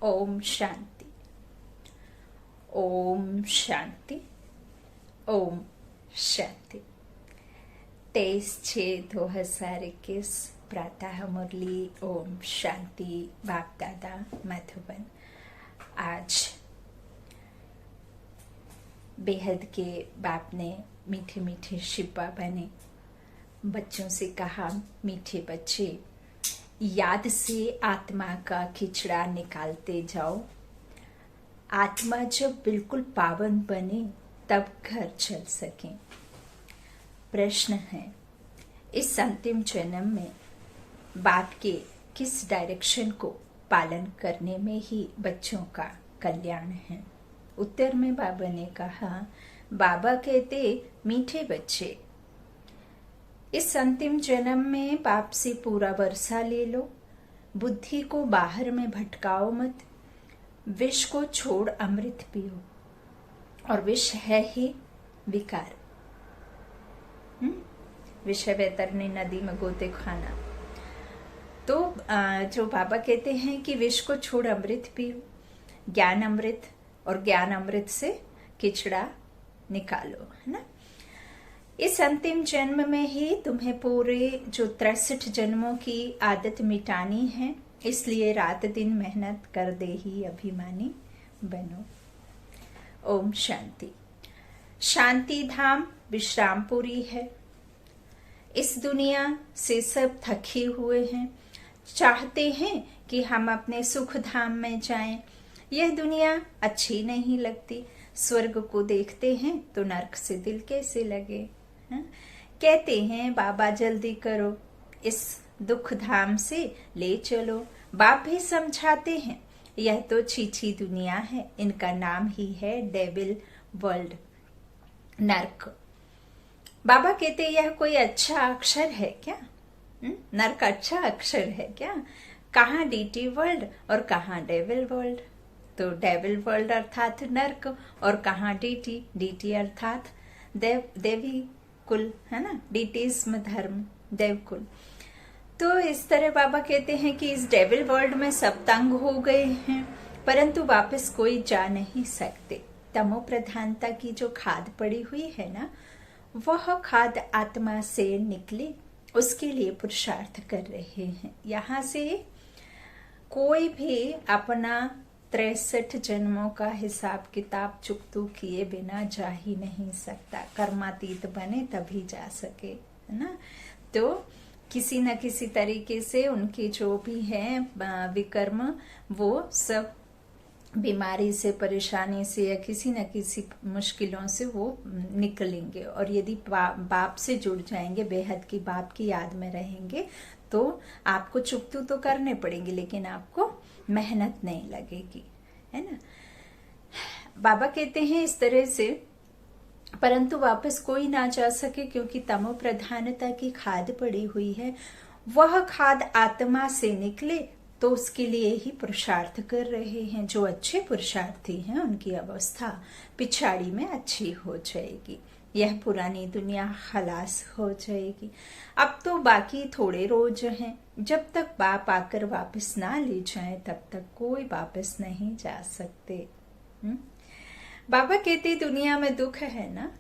ओम शांति। ओम शांति। ओम शांति। 23/6/2021 प्रातः मुरली। ओम शांति। बाप दादा मधुबन। आज बेहद के बाप ने मीठे मीठे शिपा बने बच्चों से कहा, मीठे बच्चे, याद से आत्मा का खिचड़ा निकालते जाओ। आत्मा जब बिल्कुल पावन बने तब घर चल सके। प्रश्न है, इस अंतिम जन्म में बाप के किस डायरेक्शन को पालन करने में ही बच्चों का कल्याण है? उत्तर में बाबा ने कहा, बाबा कहते, मीठे बच्चे, इस अंतिम जन्म में बाप से पूरा वर्षा ले लो। बुद्धि को बाहर में भटकाओ मत। विष को छोड़ अमृत पियो। और विष है ही विकार। विष वैतरणी नदी में गोते खाना। तो जो बाबा कहते हैं कि विष को छोड़ अमृत पियो, ज्ञान अमृत, और ज्ञान अमृत से खिचड़ा निकालो, है ना। इस अंतिम जन्म में ही तुम्हें पूरे जो 63 जन्मों की आदत मिटानी है, इसलिए रात दिन मेहनत कर दे ही अभिमानी बनो। ओम शांति। शांति धाम विश्रामपुरी है। इस दुनिया से सब थके हुए हैं, चाहते हैं कि हम अपने सुख धाम में जाएं। यह दुनिया अच्छी नहीं लगती। स्वर्ग को देखते हैं तो नरक से दिल कैसे लगे। कहते हैं, बाबा जल्दी करो, इस दुख धाम से ले चलो। बाप भी समझाते हैं, यह तो छीछी दुनिया है, इनका नाम ही है डेविल वर्ल्ड, नरक। बाबा कहते, यह कोई अच्छा अक्षर है क्या? नरक अच्छा अक्षर है क्या? कहाँ डीटी वर्ल्ड और कहाँ डेविल वर्ल्ड? तो डेविल वर्ल्ड अर्थात नरक, और कहाँ डीटी? डीटी अर्थात देवी कुल, है ना। डीटीज्म धर्म, देवकुल। तो इस तरह बाबा कहते हैं कि इस डेविल वर्ल्ड में सब तंग हो गए हैं, परंतु वापस कोई जा नहीं सकते। तमो प्रधानता की जो खाद पड़ी हुई है ना, वह खाद आत्मा से निकले, उसके लिए पुरुषार्थ कर रहे हैं। यहाँ से कोई भी अपना 63 जन्मों का हिसाब किताब चुकतू किए बिना जा ही नहीं सकता। कर्मातीत बने तभी जा सके, है ना। तो किसी न किसी तरीके से उनके जो भी हैं विकर्म, वो सब बीमारी से, परेशानी से, या किसी न किसी मुश्किलों से वो निकलेंगे। और यदि बाप से जुड़ जाएंगे, बेहद की बाप की याद में रहेंगे, तो आपको चुकतू तो करने पड़ेंगे, लेकिन आपको मेहनत नहीं लगेगी, है ना। बाबा कहते हैं इस तरह से, परंतु वापस कोई ना जा सके, क्योंकि तमो प्रधानता की खाद पड़ी हुई है। वह खाद आत्मा से निकले तो उसके लिए ही पुरुषार्थ कर रहे हैं। जो अच्छे पुरुषार्थी हैं, उनकी अवस्था पिछाड़ी में अच्छी हो जाएगी। यह पुरानी दुनिया खलास हो जाएगी। अब तो बाकी थोड़े रोज हैं। जब तक बाप आकर वापस ना ले जाए, तब तक कोई वापस नहीं जा सकते। बाबा कहते, दुनिया में दुख है ना,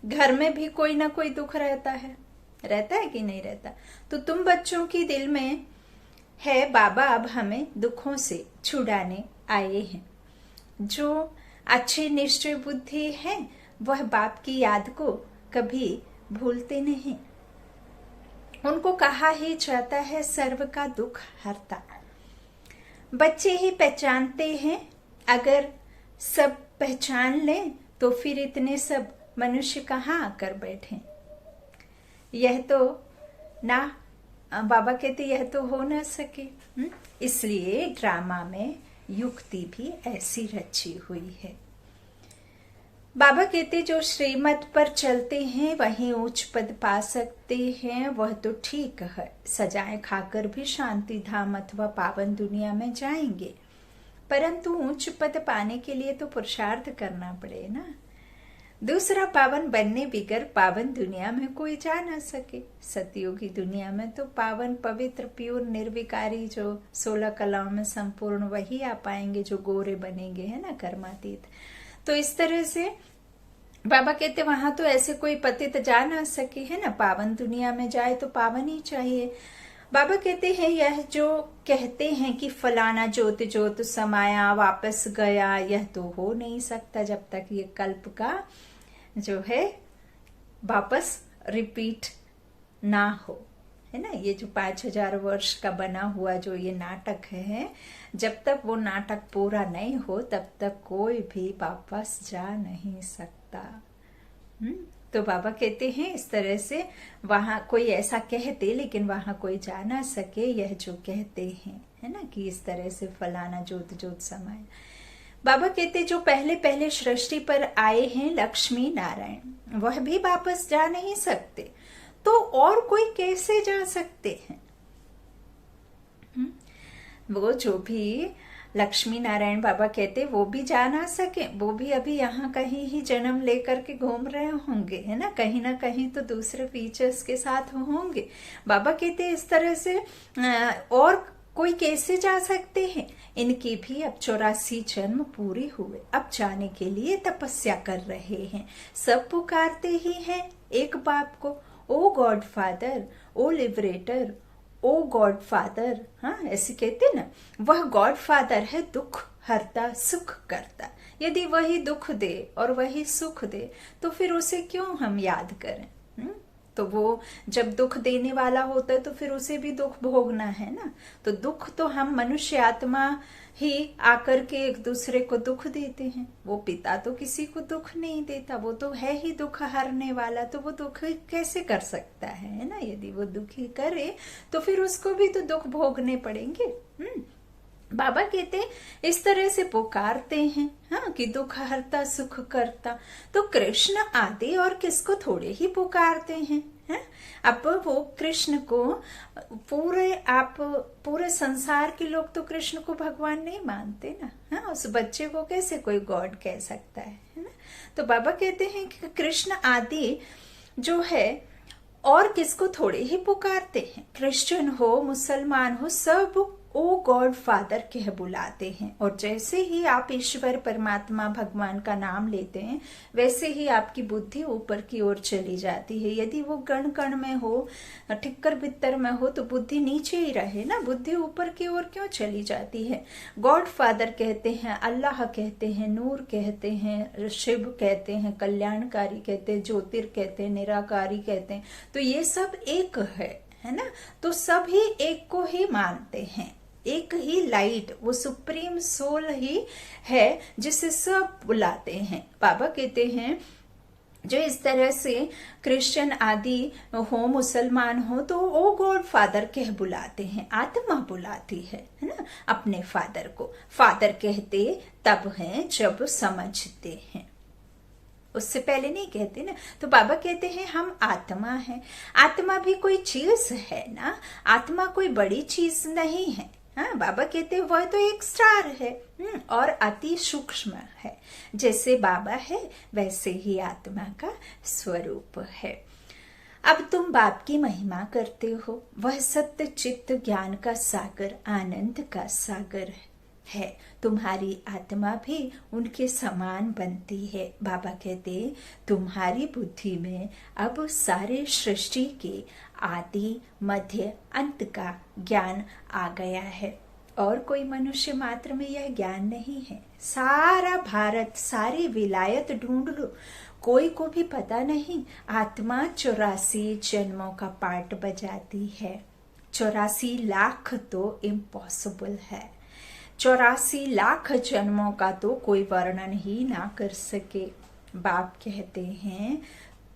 घर में भी कोई ना कोई दुख रहता है कि नहीं रहता? तो तुम बच्चों की दिल में है, बाबा अब हमें दुखों से छुड़ाने आए हैं। जो अच्छे निश्चय बुद्धि है, वह बाप की याद को कभी भूलते नहीं। उनको कहा ही जाता है, सर्व का दुख हरता। बच्चे ही पहचानते हैं। अगर सब पहचान लें तो फिर इतने सब मनुष्य कहाँ आकर बैठे? यह तो ना, बाबा कहते, यह तो हो ना सके। इसलिए ड्रामा में युक्ति भी ऐसी रची हुई है। बाबा कहते, जो श्रीमत पर चलते हैं वहीं उच्च पद पा सकते हैं। वह तो ठीक है, सजाएं खाकर भी शांति धाम अथवा पावन दुनिया में जाएंगे, परंतु उच्च पद पाने के लिए तो पुरुषार्थ करना पड़े ना। दूसरा पावन बनने बिगर पावन दुनिया में कोई जा ना सके। सतयुगी दुनिया में तो पावन पवित्र प्योर निर्विकारी जो 16 कलाओं में संपूर्ण वही आ पाएंगे जो गोरे बनेंगे, है ना, कर्मातीत। तो इस तरह से बाबा कहते वहां तो ऐसे कोई पतित जा ना सके, है ना। पावन दुनिया में जाए तो पावन ही चाहिए। बाबा कहते हैं यह जो कहते हैं कि फलाना ज्योत ज्योत समाया वापस गया, यह तो हो नहीं सकता जब तक ये कल्प का जो है वापस रिपीट ना हो, है ना। ये जो 5000 वर्ष का बना हुआ जो ये नाटक है, जब तक वो नाटक पूरा नहीं हो तब तक कोई भी वापस जा नहीं सकता। तो बाबा कहते हैं इस तरह से वहां कोई ऐसा कहते लेकिन वहां कोई जा ना सके, यह जो कहते हैं, है ना, कि इस तरह से फलाना ज्योत ज्योत समाया। बाबा कहते जो पहले पहले सृष्टि पर आए हैं लक्ष्मी नारायण, वह भी वापस जा नहीं सकते, तो और कोई कैसे जा सकते हैं। वो जो भी लक्ष्मी नारायण बाबा कहते वो भी जा ना सके, वो भी अभी यहाँ कहीं ही जन्म लेकर के घूम रहे होंगे, है ना कहीं तो दूसरे फीचर्स के साथ होंगे। बाबा कहते इस तरह से और कोई कैसे जा सकते हैं। इनकी भी अब 84 जन्म पूरे हुए, अब जाने के लिए तपस्या कर रहे हैं। सब पुकारते ही हैं एक बाप को, ओ गॉड फादर, ओ लिबरेटर, ओ गॉड फादर। हाँ, ऐसे कहते ना, वह गॉड फादर है, दुख हरता सुख करता। यदि वही दुख दे और वही सुख दे तो फिर उसे क्यों हम याद करें। तो वो जब दुख देने वाला होता है तो फिर उसे भी दुख भोगना है ना। तो दुख तो हम मनुष्य आत्मा ही आकर के एक दूसरे को दुख देते हैं। वो पिता तो किसी को दुख नहीं देता, वो तो है ही दुख हरने वाला, तो वो दुख कैसे कर सकता है ना। यदि वो दुखी करे तो फिर उसको भी तो दुख भोगने पड़ेंगे। बाबा कहते इस तरह से पुकारते हैं, हाँ, कि दुख हरता सुख करता। तो कृष्ण आदि और किसको थोड़े ही पुकारते हैं, है? अब वो कृष्ण को पूरे संसार के लोग तो कृष्ण को भगवान नहीं मानते ना। हाँ, उस बच्चे को कैसे कोई गॉड कह सकता है ना। तो बाबा कहते हैं कि कृष्ण आदि जो है और किसको थोड़े ही पुकारते हैं। क्रिश्चियन हो मुसलमान हो सब ओ गॉड फादर कह बुलाते हैं। और जैसे ही आप ईश्वर परमात्मा भगवान का नाम लेते हैं वैसे ही आपकी बुद्धि ऊपर की ओर चली जाती है। यदि वो गण कण में हो, ठिक्कर बित्तर में हो, तो बुद्धि नीचे ही रहे ना, बुद्धि ऊपर की ओर क्यों चली जाती है। गॉड फादर कहते हैं, अल्लाह कहते हैं, नूर कहते हैं, शिव कहते हैं, कल्याणकारी कहते हैं, ज्योतिर कहते हैं, निराकारी कहते हैं। तो ये सब एक है ना। तो सब ही एक को ही मानते हैं, एक ही लाइट, वो सुप्रीम सोल ही है जिसे सब बुलाते हैं। बाबा कहते हैं जो इस तरह से क्रिश्चियन आदि हो मुसलमान हो तो ओ गॉड फादर कह बुलाते हैं, आत्मा बुलाती है ना अपने फादर को। फादर कहते तब हैं जब समझते हैं, उससे पहले नहीं कहते ना। तो बाबा कहते हैं हम आत्मा है। आत्मा भी कोई चीज है ना, आत्मा कोई बड़ी चीज नहीं है। हाँ, बाबा कहते हैं वह तो एक स्टार है और अति सूक्ष्म है। जैसे बाबा है वैसे ही आत्मा का स्वरूप है। अब तुम बाप की महिमा करते हो, वह सत्य चित्त ज्ञान का सागर, आनंद का सागर है। तुम्हारी आत्मा भी उनके समान बनती है। बाबा कहते तुम्हारी बुद्धि में अब सारे सृष्टि के आदि मध्य अंत का ज्ञान आ गया है और कोई मनुष्य मात्र में यह ज्ञान नहीं है। सारा भारत सारी विलायत ढूंढ लो, कोई को भी पता नहीं। आत्मा 84 जन्मों का पार्ट बजाती है। 84 लाख तो इम्पॉसिबल है। 84 लाख जन्मों का तो कोई वर्णन ही ना कर सके। बाप कहते हैं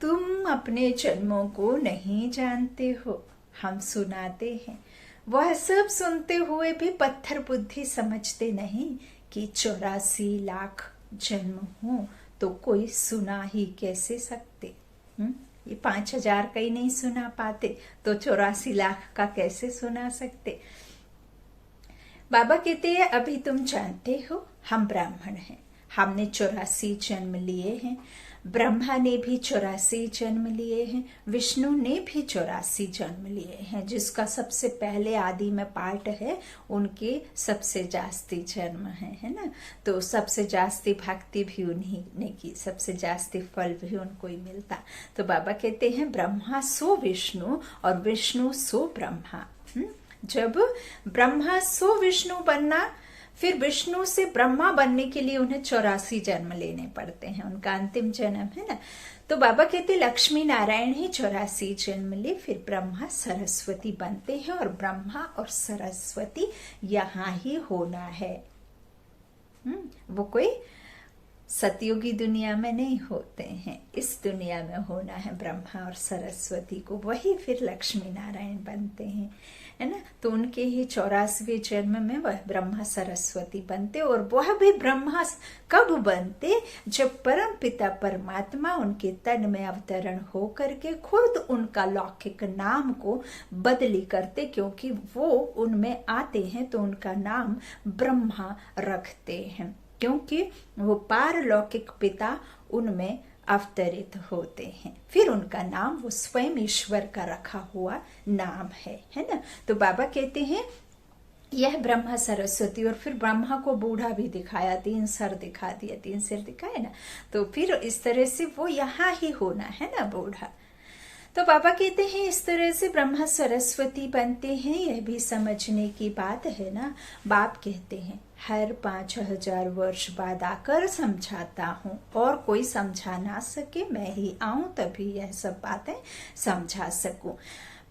तुम अपने जन्मों को नहीं जानते हो, हम सुनाते हैं। वह सब सुनते हुए भी पत्थर बुद्धि समझते नहीं कि 84 लाख जन्म हो तो कोई सुना ही कैसे सकते। ये 5000 का ही नहीं सुना पाते तो 84 लाख का कैसे सुना सकते। बाबा कहते हैं अभी तुम जानते हो हम ब्राह्मण हैं, हमने 84 जन्म लिए हैं। ब्रह्मा ने भी 84 जन्म लिए हैं, विष्णु ने भी 84 जन्म लिए हैं। जिसका सबसे पहले आदि में पार्ट है उनके सबसे जास्ती जन्म है ना। तो सबसे जास्ती भक्ति भी उन्हीं ने की, सबसे जास्ती फल भी उनको ही मिलता। तो बाबा कहते हैं ब्रह्मा सो विष्णु और विष्णु सो ब्रह्मा। जब ब्रह्मा सो विष्णु बनना, फिर विष्णु से ब्रह्मा बनने के लिए उन्हें 84 जन्म लेने पड़ते हैं, उनका अंतिम जन्म है ना। तो बाबा कहते लक्ष्मी नारायण ही 84 जन्म ले, फिर ब्रह्मा सरस्वती बनते हैं और ब्रह्मा और सरस्वती यहाँ ही होना है। वो कोई सतयुगी दुनिया में नहीं होते हैं, इस दुनिया में होना है ब्रह्मा और सरस्वती को, वही फिर लक्ष्मी नारायण बनते हैं, है ना। तो उनके ही 84वें जन्म में वह ब्रह्मा सरस्वती बनते, और वह भी ब्रह्मा कब बनते, जब परम पिता परमात्मा उनके तन में अवतरण हो करके खुद उनका लौकिक नाम को बदली करते, क्योंकि वो उनमें आते हैं तो उनका नाम ब्रह्मा रखते हैं, क्योंकि वो पारलौकिक पिता उनमें अवतरित होते हैं। फिर उनका नाम वो स्वयं ईश्वर का रखा हुआ नाम है ना। तो बाबा कहते हैं यह ब्रह्मा सरस्वती, और फिर ब्रह्मा को बूढ़ा भी दिखाया, 3 सर दिखा दिया, 3 सिर दिखाए ना। तो फिर इस तरह से वो यहाँ ही होना है ना बूढ़ा। तो बाबा कहते हैं इस तरह से ब्रह्मा सरस्वती बनते हैं, यह भी समझने की बात है ना। बाप कहते हैं हर 5000 वर्ष बाद आकर समझाता हूँ, और कोई समझा ना सके, मैं ही आऊं तभी यह सब बातें समझा सकूं।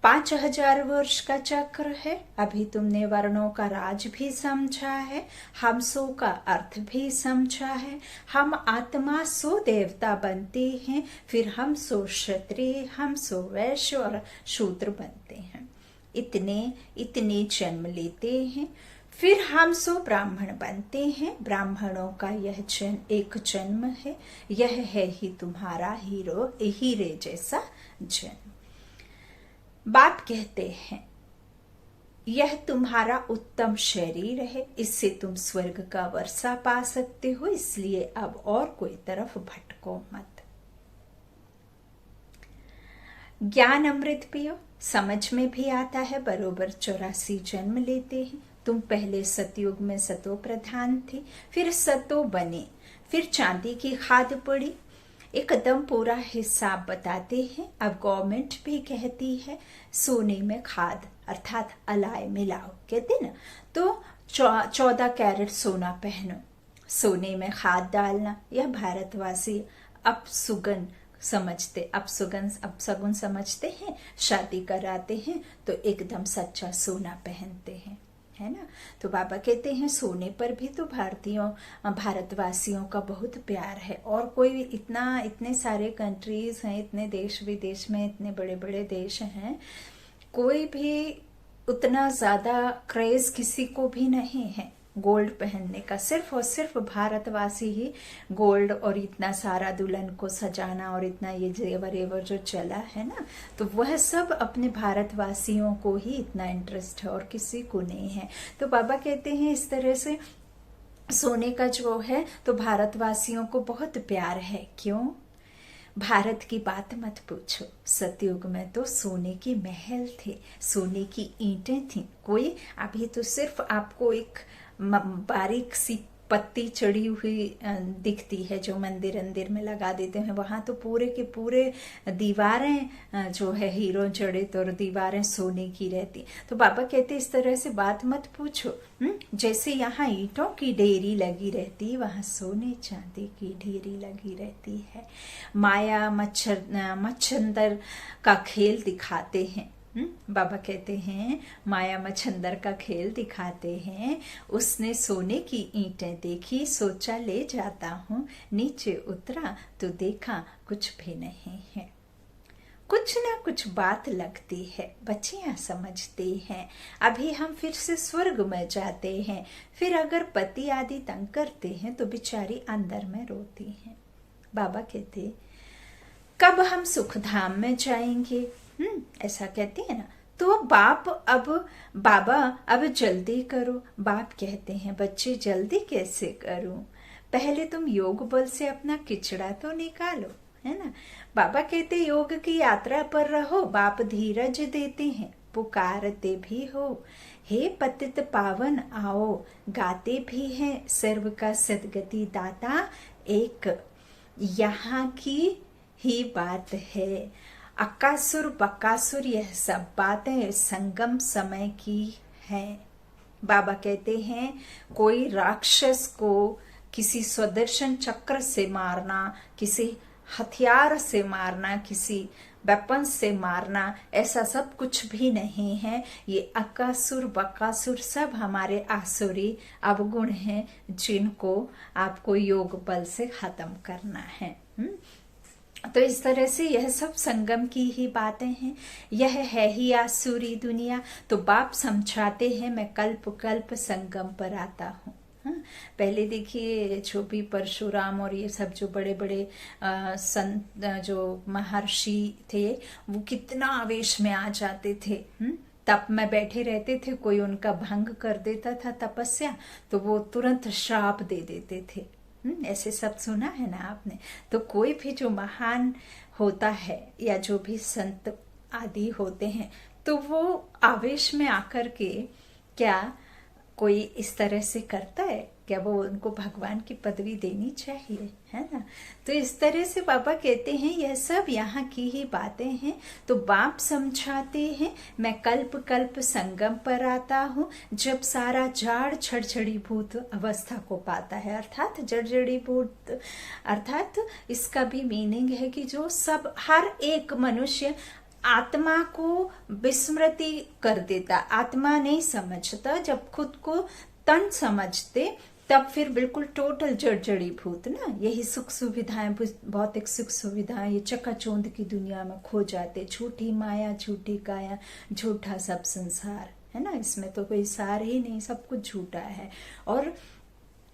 5000 वर्ष का चक्र है, अभी तुमने वर्णों का राज भी समझा है, हम सो का अर्थ भी समझा है। हम आत्मा सो देवता बनते हैं, फिर हम सो क्षत्रिय, हम सो वैश्य और शूद्र बनते हैं। इतने जन्म लेते हैं, फिर हम सो ब्राह्मण बनते हैं। ब्राह्मणों का यह एक जन्म है, यह है ही तुम्हारा हीरे जैसा जन्म। बाप कहते हैं यह तुम्हारा उत्तम शरीर है, इससे तुम स्वर्ग का वर्षा पा सकते हो, इसलिए अब और कोई तरफ भटको मत। ज्ञान अमृत पियो, समझ में भी आता है, बरोबर 84 जन्म लेते हैं। तुम पहले सतयुग में सतो प्रधान थे, फिर सतो बने, फिर चांदी की खाद पड़ी, एकदम पूरा हिसाब बताते हैं। अब गवर्नमेंट भी कहती है सोने में खाद अर्थात अलाय मिलाओ, कहते ना। तो 14 कैरेट सोना पहनो, सोने में खाद डालना, यह भारतवासी अपशगुन समझते हैं। शादी कराते हैं तो एकदम सच्चा सोना पहनते हैं, है ना। तो बाबा कहते हैं सोने पर भी तो भारतवासियों का बहुत प्यार है, और कोई इतने सारे कंट्रीज हैं, इतने देश विदेश में इतने बड़े बड़े देश हैं, कोई भी उतना ज्यादा क्रेज किसी को भी नहीं है गोल्ड पहनने का। सिर्फ और सिर्फ भारतवासी ही गोल्ड और इतना सारा दुल्हन को सजाना और इतना ये जेवर जो चला है ना, तो वह सब अपने भारतवासियों को ही इतना इंटरेस्ट है और किसी को नहीं है। तो बाबा कहते हैं इस तरह से सोने का जो है तो भारतवासियों को बहुत प्यार है। क्यों? भारत की बात मत पूछो, सतयुग में तो सोने के महल थे, सोने की ईंटें थी। कोई अभी तो सिर्फ आपको एक बारीक सी पत्ती चढ़ी हुई दिखती है जो मंदिर में लगा देते हैं, वहां तो पूरे के पूरे दीवारें जो है हीरो जड़ित और दीवारें सोने की रहती। तो बाबा कहते इस तरह से बात मत पूछो। जैसे यहाँ ईंटों की ढेरी लगी रहती, वहां सोने चांदी की ढेरी लगी रहती है। माया मच्छंदर का खेल दिखाते हैं। बाबा कहते हैं माया मच्छंदर का खेल दिखाते हैं। उसने सोने की ईंटें देखी, सोचा ले जाता हूँ, नीचे उतरा तो देखा कुछ भी नहीं है। कुछ ना कुछ बात लगती है, बच्चियां समझती हैं। अभी हम फिर से स्वर्ग में जाते हैं, फिर अगर पति आदि तंग करते हैं तो बेचारी अंदर में रोती हैं। बाबा कहते कब हम सुखधाम में जाएंगे, ऐसा कहते हैं ना। तो बाबा अब जल्दी करो। बाप कहते हैं बच्चे जल्दी कैसे करूं, पहले तुम योग बल से अपना किचड़ा तो निकालो, है ना। बाबा कहते योग की यात्रा पर रहो, बाप धीरज देते हैं, पुकारते भी हो, हे पतित पावन आओ, गाते भी हैं सर्व का सदगति दाता एक। यहाँ की ही बात है, अक्कासुर बक्कासुर यह सब बातें संगम समय की हैं। बाबा कहते हैं कोई राक्षस को किसी सुदर्शन चक्र से मारना, किसी हथियार से मारना, किसी वेपन से मारना, ऐसा सब कुछ भी नहीं है। ये अक्कासुर बक्कासुर सब हमारे आसुरी अवगुण हैं, जिनको आपको योग बल से खत्म करना है। तो इस तरह से यह सब संगम की ही बातें हैं। यह है ही आसुरी दुनिया। तो बाप समझाते हैं मैं कल्प कल्प संगम पर आता हूँ। पहले देखिए जो भी परशुराम और ये सब जो बड़े बड़े संत जो महर्षि थे, वो कितना आवेश में आ जाते थे। तप में बैठे रहते थे, कोई उनका भंग कर देता था तपस्या तो वो तुरंत श्राप दे देते थे। ऐसे सब सुना है ना आपने। तो कोई भी जो महान होता है या जो भी संत आदि होते हैं, तो वो आवेश में आकर के क्या कोई इस तरह से करता है क्या? वो उनको भगवान की पदवी देनी चाहिए, है ना। तो इस तरह से बाबा कहते हैं यह सब यहाँ की ही बातें हैं। तो बाप समझाते हैं मैं कल्प कल्प संगम पर आता हूँ, जब सारा जाड़ जड़जड़ीभूत अवस्था को पाता है। अर्थात जड़जड़ीभूत अर्थात इसका भी मीनिंग है कि जो सब हर एक मनुष्य आत्मा को विस्मृति कर देता, आत्मा नहीं समझता। जब खुद को तन समझते तब फिर बिल्कुल टोटल जड़जड़ीभूत ना, यही सुख सुविधाएं, भौतिक सुख सुविधाएं, ये चकाचौंध की दुनिया में खो जाते। झूठी माया, झूठी काया, झूठा सब संसार, है ना। इसमें तो कोई सार ही नहीं, सब कुछ झूठा है। और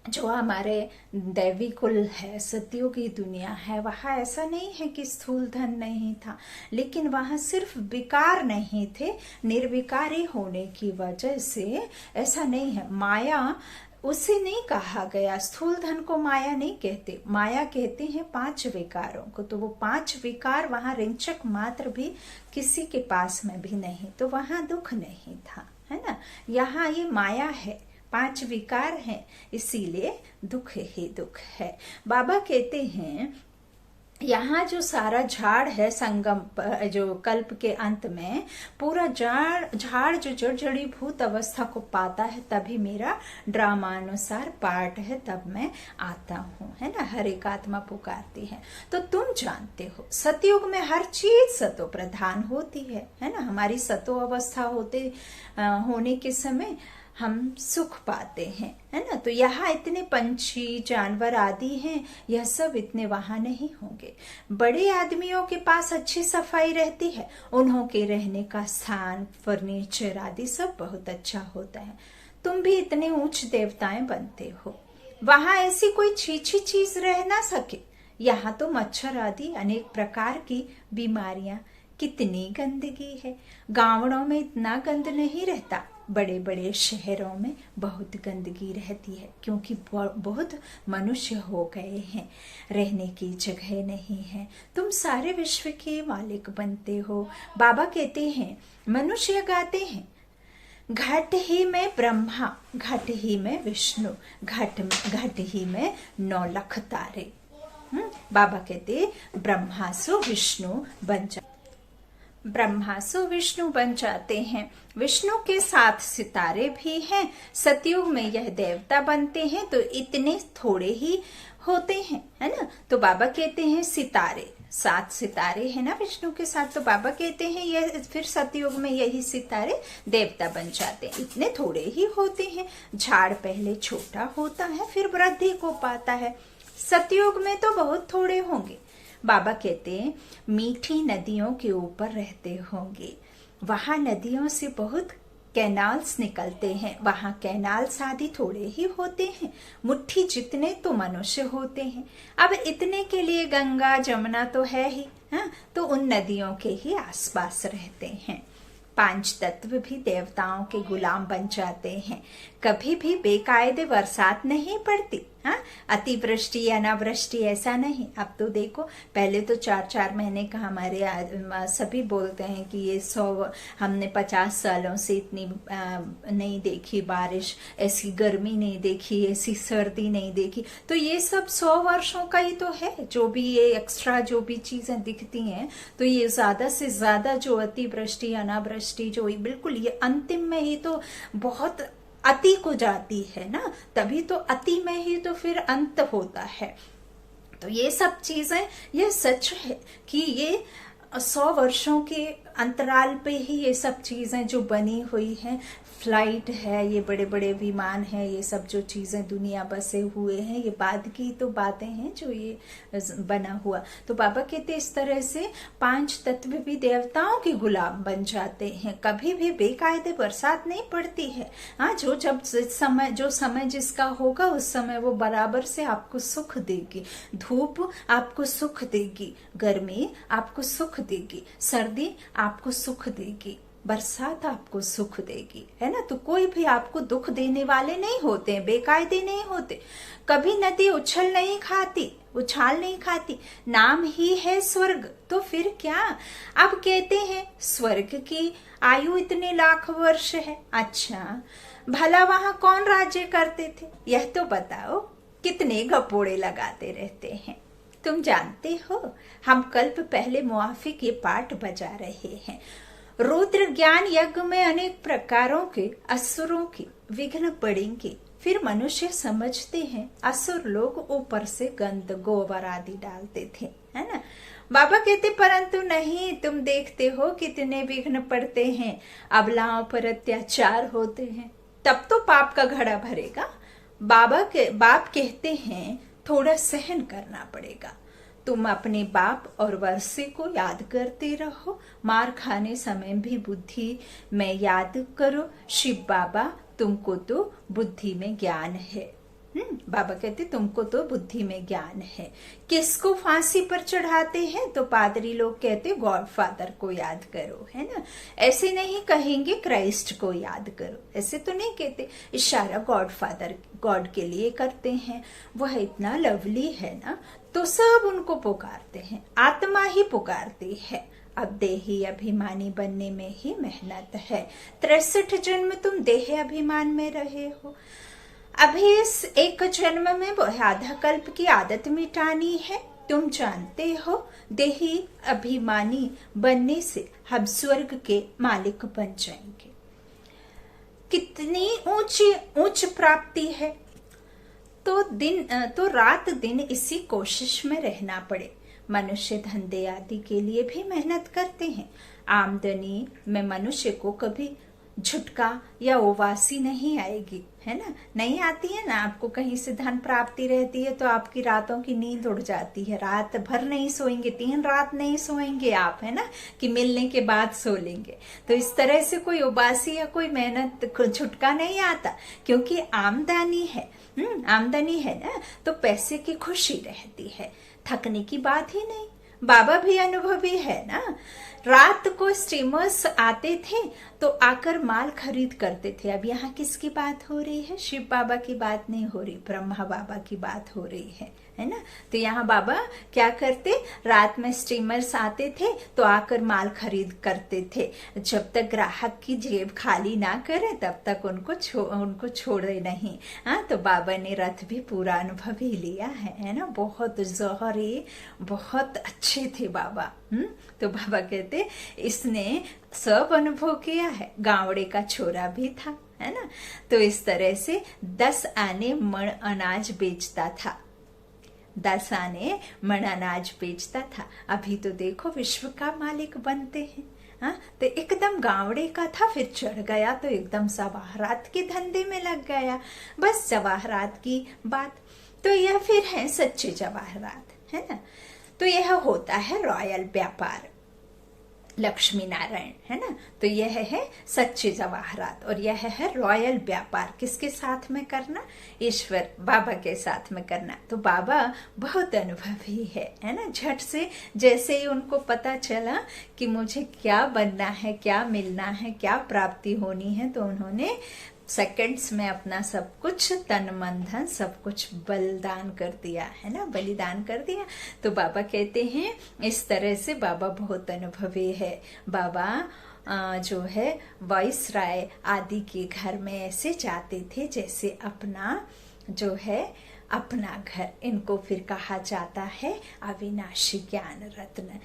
जो हमारे दैवी कुल है, सतियों की दुनिया है, वहां ऐसा नहीं है कि स्थूल धन नहीं था, लेकिन वहां सिर्फ विकार नहीं थे। निर्विकारी होने की वजह से ऐसा नहीं है। माया उसे नहीं कहा गया, स्थूल धन को माया नहीं कहते, माया कहते हैं 5 विकारों को। तो वो 5 विकार वहां रिंचक मात्र भी किसी के पास में भी नहीं, तो वहां दुख नहीं था, है ना। यहाँ ये माया है, 5 विकार हैं, इसीलिए दुख ही दुख है। बाबा कहते हैं यहाँ जो सारा झाड़ है संगम जो कल्प के अंत में, पूरा झाड़ जो जड़जड़ीभूत अवस्था को पाता है, तभी मेरा ड्रामानुसार पार्ट है, तब मैं आता हूँ, है ना। हर एक आत्मा पुकारती है। तो तुम जानते हो सतयुग में हर चीज सतो प्रधान होती है ना। हमारी सतो अवस्था होने के समय हम सुख पाते हैं, है ना। तो यहाँ इतने पंछी जानवर आदि हैं, यह सब इतने वहां नहीं होंगे। बड़े आदमियों के पास अच्छी सफाई रहती है, उन्हों के रहने का स्थान, फर्नीचर आदि सब बहुत अच्छा होता है। तुम भी इतने ऊंच देवताएं बनते हो, वहां ऐसी कोई छीछी चीज रह ना सके। यहाँ तो मच्छर आदि अनेक प्रकार की बीमारियां, कितनी गंदगी है। गांवों में इतना गंद नहीं रहता, बड़े बड़े शहरों में बहुत गंदगी रहती है, क्योंकि बहुत मनुष्य हो गए हैं, रहने की जगह नहीं है। तुम सारे विश्व के मालिक बनते हो। बाबा कहते हैं मनुष्य गाते हैं घट ही में ब्रह्मा, घट ही में विष्णु, घट ही में 9 लाख तारे। बाबा कहते ब्रह्मासु विष्णु बन जाते हैं। विष्णु के साथ सितारे भी हैं। सतयुग में यह देवता बनते हैं, तो इतने थोड़े ही होते हैं, है ना। तो बाबा कहते हैं सितारे, 7 सितारे हैं ना विष्णु के साथ। तो बाबा कहते हैं यह फिर सतयुग में यही सितारे देवता बन जाते हैं। इतने थोड़े ही होते हैं। झाड़ पहले छोटा होता है, फिर वृद्धि को पाता है। सतयुग में तो बहुत थोड़े होंगे। बाबा कहते हैं मीठी नदियों के ऊपर रहते होंगे, वहां नदियों से बहुत कैनाल्स निकलते हैं, वहां कैनाल्स आदि थोड़े ही होते हैं। मुट्ठी जितने तो मनुष्य होते हैं। अब इतने के लिए गंगा जमुना तो है ही, हाँ, तो उन नदियों के ही आसपास रहते हैं। 5 तत्व भी देवताओं के गुलाम बन जाते हैं। कभी भी बेकायदे बरसात नहीं पड़ती, हाँ, अतिवृष्टि अनावृष्टि ऐसा नहीं। अब तो देखो, पहले तो 4-4 महीने का हमारे सभी बोलते हैं कि ये 100 हमने 50 सालों से इतनी नहीं देखी बारिश, ऐसी गर्मी नहीं देखी, ऐसी सर्दी नहीं देखी। तो ये सब 100 वर्षों का ही तो है। जो भी ये एक्स्ट्रा जो भी चीजें दिखती हैं, तो ये ज्यादा से ज्यादा जो अतिवृष्टि अनावृष्टि जो बिल्कुल ये अंतिम में ही तो बहुत अति को जाती है ना, तभी तो अति में ही तो फिर अंत होता है। तो ये सब चीजें, ये सच है कि ये 100 वर्षों के अंतराल पे ही ये सब चीजें जो बनी हुई हैं, फ्लाइट है, ये बड़े बड़े विमान है, ये सब जो चीजें दुनिया बसे हुए हैं, ये बाद की तो बातें हैं जो ये बना हुआ। तो बाबा कहते इस तरह से 5 तत्व भी देवताओं के गुलाम बन जाते हैं। कभी भी बेकायदे बरसात नहीं पड़ती है। हाँ, जो समय जिसका होगा उस समय वो बराबर से आपको सुख देगी। धूप आपको सुख देगी, गर्मी आपको सुख देगी, सर्दी आपको सुख देगी, बरसात आपको सुख देगी, है ना। तो कोई भी आपको दुख देने वाले नहीं होते हैं, बेकायदे नहीं होते। कभी नदी उछाल नहीं खाती। नाम ही है स्वर्ग, तो फिर क्या। अब कहते हैं स्वर्ग की आयु इतने लाख वर्ष है। अच्छा, भला वहां कौन राज्य करते थे, यह तो बताओ। कितने गपोड़े लगाते रहते हैं, तुम जानते हो। हम कल्प पहले मुआफिक ये पाठ बजा रहे हैं। रुद्र ज्ञान यज्ञ में अनेक प्रकारों के असुरों के विघ्न पड़ेंगे। फिर मनुष्य समझते हैं असुर लोग ऊपर से गंध गोबर आदि डालते थे, है ना। बाबा कहते परंतु नहीं, तुम देखते हो कितने विघ्न पड़ते हैं, अबलाओं पर अत्याचार होते हैं, तब तो पाप का घड़ा भरेगा। बाप कहते हैं थोड़ा सहन करना पड़ेगा। तुम अपने बाप और वर्षे को याद करते रहो, मार खाने समय भी बुद्धि में याद करो। शिव बाबा तुमको तो बुद्धि में ज्ञान है। बाबा कहते तुमको तो बुद्धि में ज्ञान है। किसको फांसी पर चढ़ाते हैं, तो पादरी लोग कहते गॉड फादर को याद करो, है ना। ऐसे नहीं कहेंगे क्राइस्ट को याद करो, ऐसे तो नहीं कहते। इशारा गॉड फादर गॉड के लिए करते हैं। वह इतना लवली है ना, तो सब उनको पुकारते हैं, आत्मा ही पुकारती है। अब देही अभिमानी बनने में ही मेहनत है। 63 जन्म तुम देह अभिमान में रहे हो। अभी इस एक जन्म में आधा कल्प की आदत मिटानी है। तुम जानते हो देही अभिमानी बनने से हम स्वर्ग के मालिक बन जाएंगे। कितनी ऊंच प्राप्ति है। तो रात दिन इसी कोशिश में रहना पड़े। मनुष्य धंधे आदि के लिए भी मेहनत करते हैं। आमदनी में मनुष्य को कभी झुटका या उवासी नहीं आएगी, है ना। नहीं आती है ना। आपको कहीं से धन प्राप्ति रहती है तो आपकी रातों की नींद उड़ जाती है, रात भर नहीं सोएंगे, 3 रात नहीं सोएंगे आप, है ना, कि मिलने के बाद सो लेंगे। तो इस तरह से कोई उबासी या कोई मेहनत झुटका नहीं आता, क्योंकि आमदनी है। आमदनी है ना, तो पैसे की खुशी रहती है, थकने की बात ही नहीं। बाबा भी अनुभवी है ना। रात को स्टीमर्स आते थे तो आकर माल खरीद करते थे। अब यहाँ किसकी बात हो रही है, शिव बाबा की बात नहीं हो रही, ब्रह्मा बाबा की बात हो रही है ना। तो यहाँ बाबा क्या करते, रात में स्टीमर्स आते थे तो आकर माल खरीद करते थे। जब तक ग्राहक की जेब खाली ना करे तब तक उनको छोड़े नहीं। हाँ, तो बाबा ने रथ भी पूरा अनुभव ही लिया है ना। बहुत जौहरी, बहुत अच्छे थे बाबा। तो बाबा कहते इसने सब अनुभव किया है। गावड़े का छोरा भी था, है ना। तो इस तरह से 10 आने मण अनाज बेचता था। 10 आने मण अनाज बेचता था। अभी तो देखो विश्व का मालिक बनते हैं। हाँ, तो एकदम गावड़े का था, फिर चढ़ गया तो एकदम जवाहरात के धंधे में लग गया। बस जवाहरात की बात। तो यह फिर है सच्चे जवाहरात, है ना। तो यह होता है रॉयल व्यापार, लक्ष्मी नारायण, है ना। तो यह है सच्चे जवाहरात और यह है रॉयल व्यापार। किसके साथ में करना, ईश्वर बाबा के साथ में करना। तो बाबा बहुत अनुभवी है ना। झट से जैसे ही उनको पता चला कि मुझे क्या बनना है, क्या मिलना है, क्या प्राप्ति होनी है, तो उन्होंने सेकंड्स में अपना सब कुछ तन मन धन सब कुछ बलिदान कर दिया है ना, बलिदान कर दिया। तो बाबा कहते हैं इस तरह से बाबा बहुत अनुभवी है। बाबा जो है वाइस राय आदि के घर में ऐसे जाते थे जैसे अपना जो है अपना घर। इनको फिर कहा जाता है अविनाशी ज्ञान रत्न।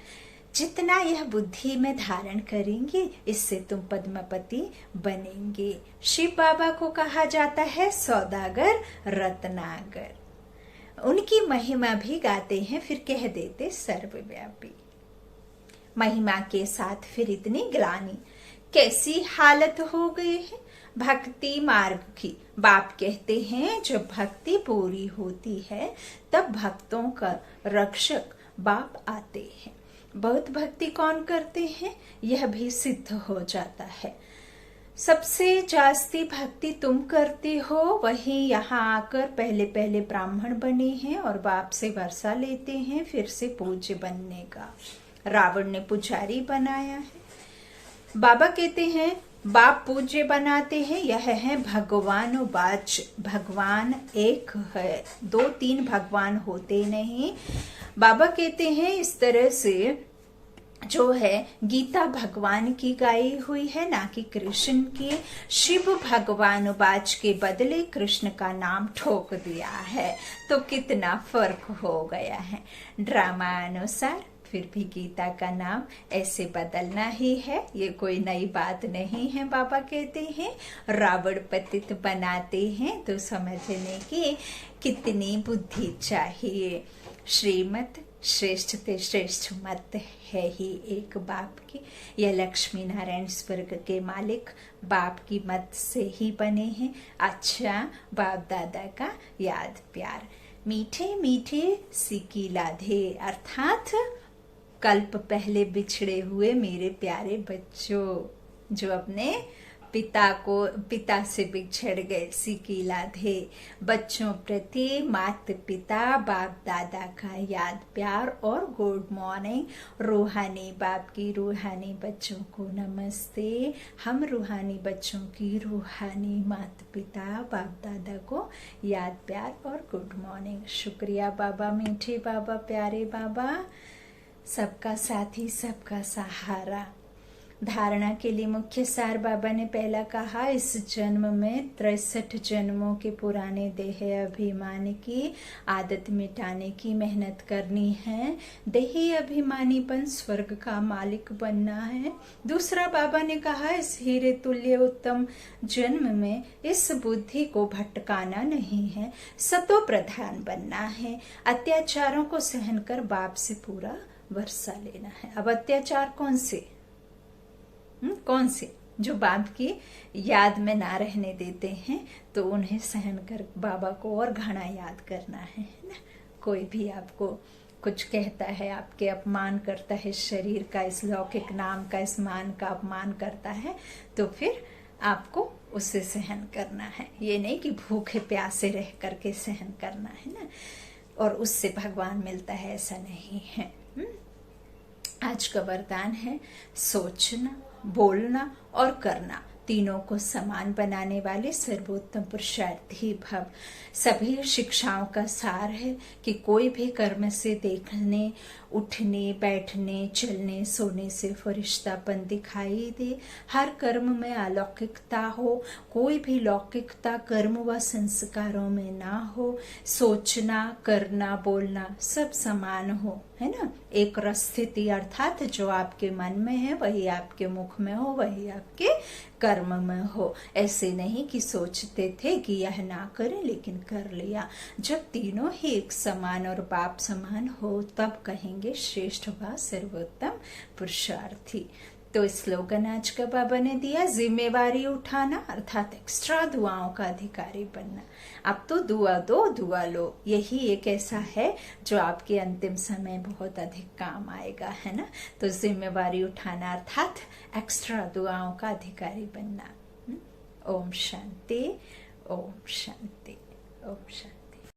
जितना यह बुद्धि में धारण करेंगे इससे तुम पद्मपति बनेंगे। शिव बाबा को कहा जाता है सौदागर रत्नागर। उनकी महिमा भी गाते हैं, फिर कह देते सर्वव्यापी। महिमा के साथ फिर इतनी ग्लानि, कैसी हालत हो गई है भक्ति मार्ग की। बाप कहते हैं जब भक्ति पूरी होती है तब भक्तों का रक्षक बाप आते हैं। बहुत भक्ति कौन करते हैं यह भी सिद्ध हो जाता है। सबसे जास्ती भक्ति तुम करते हो, वही यहाँ आकर पहले पहले ब्राह्मण बने हैं और बाप से वर्षा लेते हैं, फिर से पूज्य बनने का। रावण ने पुजारी बनाया है। बाबा कहते हैं बाप पूज्य बनाते हैं, यह है भगवान वाच। भगवान एक है, 2-3 भगवान होते नहीं। बाबा कहते हैं इस तरह से जो है गीता भगवान की गाई हुई है, ना कि कृष्ण की। शिव भगवान वाच के बदले कृष्ण का नाम ठोक दिया है, तो कितना फर्क हो गया है। ड्रामा अनुसार फिर भी गीता का नाम ऐसे बदलना ही है, ये कोई नई बात नहीं है। बाबा कहते हैं रावण पतित बनाते हैं तो समझने की कितनी बुद्धि चाहिए। श्रीमत श्रेष्ठ ते श्रेष्ठ मत है ही एक बाप की। यह लक्ष्मी नारायण स्वर्ग के मालिक बाप की मत से ही बने हैं। अच्छा बाप दादा का याद प्यार, मीठे मीठे सिकी लाधे, अर्थात कल्प पहले बिछड़े हुए मेरे प्यारे बच्चों जो अपने पिता से बिछड़ गए, सिकी लाधे। बच्चों प्रति माता पिता बाप दादा का याद प्यार और गुड मॉर्निंग। रूहानी बाप की रूहानी बच्चों को नमस्ते। हम रूहानी बच्चों की रूहानी माता पिता बाप दादा को याद प्यार और गुड मॉर्निंग। शुक्रिया बाबा, मीठे बाबा, प्यारे बाबा, सबका साथी सबका सहारा। धारणा के लिए मुख्य सार बाबा ने पहला कहा, इस जन्म में 63 जन्मों के पुराने देह अभिमान की आदत मिटाने की मेहनत करनी है। देही अभिमानीपन स्वर्ग का मालिक बनना है। दूसरा बाबा ने कहा, इस हीरे तुल्य उत्तम जन्म में इस बुद्धि को भटकाना नहीं है, सतो प्रधान बनना है। अत्याचारों को सहन कर बाप से पूरा वर्षा लेना है। अब अत्याचार कौन से जो बाप की याद में ना रहने देते हैं, तो उन्हें सहन कर बाबा को और घना याद करना है ना। कोई भी आपको कुछ कहता है, आपके अपमान करता है, शरीर का, इस लौकिक नाम का, इस मान का अपमान करता है, तो फिर आपको उसे सहन करना है। ये नहीं कि भूखे प्यासे रह करके सहन करना है ना, और उससे भगवान मिलता है, ऐसा नहीं है। आज का वरदान है सोचना, बोलना और करना तीनों को समान बनाने वाले सर्वोत्तम पुरुषार्थी भव। सभी शिक्षाओं का सार है कि कोई भी कर्म से देखने, उठने, बैठने, चलने, सोने से फरिश्तापन दिखाई दे। हर कर्म में अलौकिकता हो, कोई भी लौकिकता कर्म व संस्कारों में ना हो। सोचना, करना, बोलना सब समान हो, है ना। एक रस स्थिति, अर्थात जो आपके मन में है वही आपके मुख में हो, वही आपके कर्म में हो। ऐसे नहीं कि सोचते थे कि यह ना करें लेकिन कर लिया। जब तीनों ही एक समान और बाप समान हो तब कहेंगे श्रेष्ठ व सर्वोत्तम पुरुषार्थी। तो स्लोगन आज का बाबा ने दिया, जिम्मेवारी उठाना अर्थात एक्स्ट्रा दुआओं का अधिकारी बनना। अब तो दुआ दो, दुआ लो, यही एक ऐसा है जो आपके अंतिम समय बहुत अधिक काम आएगा, है ना। तो जिम्मेवारी उठाना अर्थात एक्स्ट्रा दुआओं का अधिकारी बनना। ओम शांति, ओम शांति, ओम शांति।